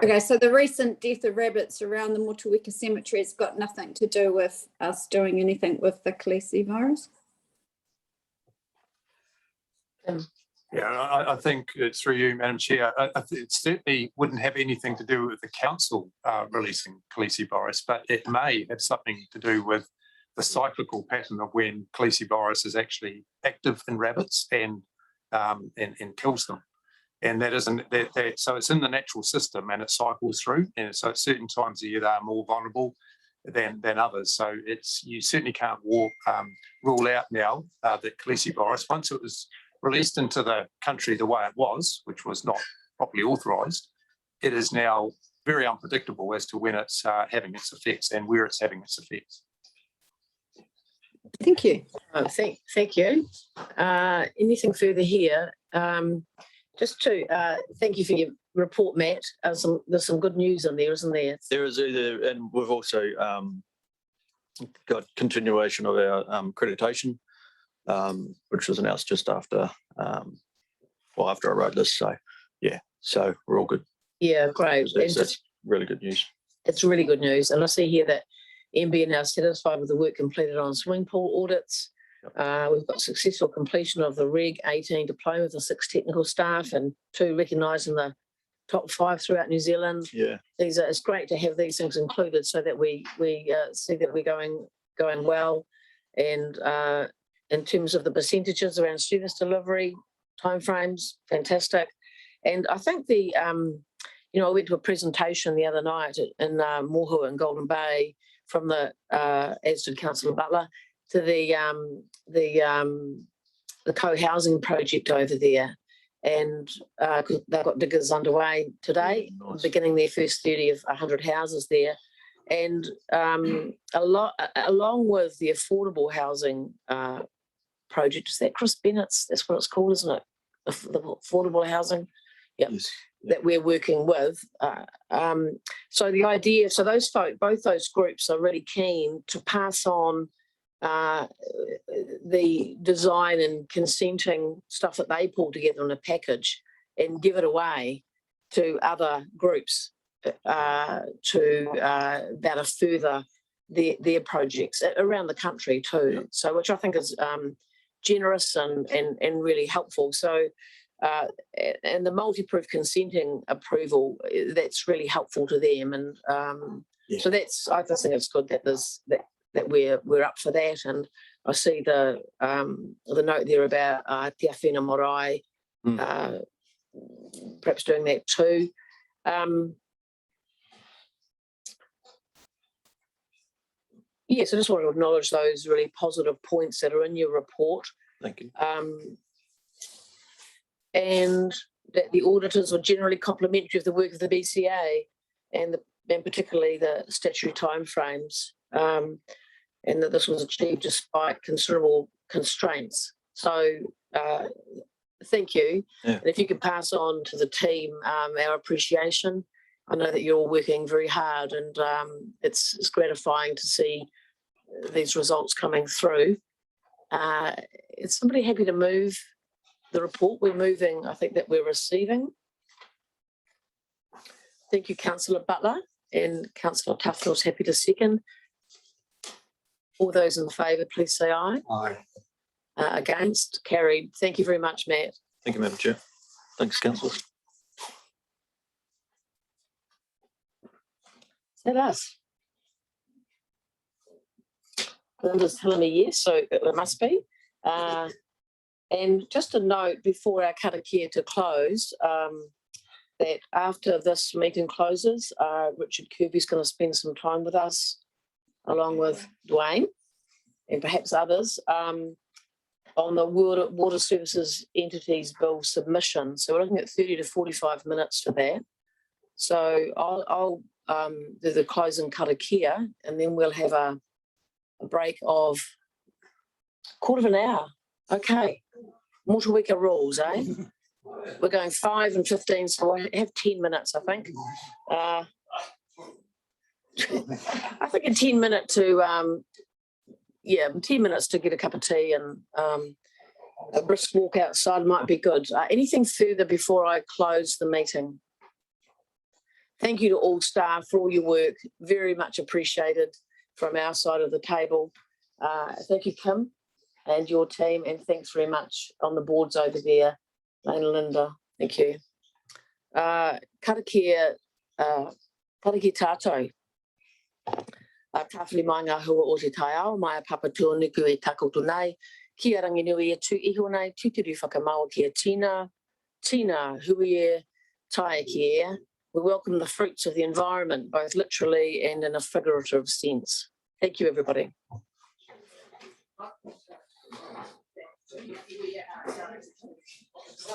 Okay, so the recent death of rabbits around the Motueka Cemetery has got nothing to do with us doing anything with the Khaleesi virus? Yeah, I think it's through you, Madam Chair. It certainly wouldn't have anything to do with the council releasing Khaleesi virus, but it may have something to do with the cyclical pattern of when Khaleesi virus is actually active in rabbits and kills them. And that isn't so it's in the natural system and it cycles through. And so at certain times of year they are more vulnerable than others. So you certainly can't rule out now that Khaleesi virus, once it was released into the country the way it was, which was not properly authorised, it is now very unpredictable as to when it's having its effects and where it's having its effects. Thank you. Thank you. Anything further here? Just to thank you for your report, Matt. There's some good news in there, isn't there? There is, and we've also got continuation of our accreditation, which was announced just after I wrote this. So yeah, so we're all good. Yeah, great. That's really good news. It's really good news. And I see here that MB are now satisfied with the work completed on swimming pool audits. We've got successful completion of the Reg 18 diploma with the 6 technical staff and 2 recognised in the top 5 throughout New Zealand. Yeah, it's great to have these things included so that we see that we're going well. And in terms of the percentages around students delivery, timeframes, fantastic. And I think I went to a presentation the other night in Mohu and Golden Bay from as did Councillor Butler, to the co-housing project over there. And they've got diggers underway today, beginning their first 30 of 100 houses there. And along with the affordable housing project, is that Chris Bennett's, that's what it's called, isn't it? The affordable housing, yes. That we're working with. So the idea, so both those groups are really keen to pass on the design and consenting stuff that they pull together in a package and give it away to other groups better further their projects around the country too. So which I think is generous and really helpful. So and the multi-proof consenting approval, that's really helpful to them. And so that's, I just think it's good that there's that we're up for that. And I see the note there about Te Awhina Marae perhaps doing that too. Yes, I just want to acknowledge those really positive points that are in your report. Thank you. And that the auditors were generally complimentary of the work of the BCA and particularly the statutory timeframes, and that this was achieved despite considerable constraints. So thank you. Yeah. And if you could pass on to the team our appreciation. I know that you're all working very hard, and it's gratifying to see these results coming through. Is somebody happy to move the report? We're moving, I think, that we're receiving. Thank you, Councillor Butler, and Councillor Tuffnell's happy to second. All those in favour, please say aye. Aye. Against? Carried. Thank you very much, Matt. Thank you, Madam Chair. Thanks, councillors. Is that us? Linda's telling me yes, so it must be. And just a note before our karakia to close, that after this meeting closes, Richard Kirby's going to spend some time with us, along with Dwayne and perhaps others, on the Water Services Entities Bill submission. So we're looking at 30 to 45 minutes for that. So I'll do the closing karakia, and then we'll have a break of quarter of an hour. Okay. Motueka rules, eh? We're going 5 and 15, so I have 10 minutes, I think. I think a 10-minute to, 10 minutes to get a cup of tea and a brisk walk outside might be good. Anything further before I close the meeting? Thank you to all staff for all your work. Very much appreciated from our side of the table. Thank you, Kim, and your team, and thanks very much on the boards over there, Lane and Linda. Thank you. Karakia tātou. Tāwhiri mai ngā hua o te tai ao, mai a papa tuaniku e takoto nei, kia rangi nui e tu iho nei, tūturu whakamau kia Tina, hui e tae kia. We welcome the fruits of the environment, both literally and in a figurative sense. Thank you, everybody. So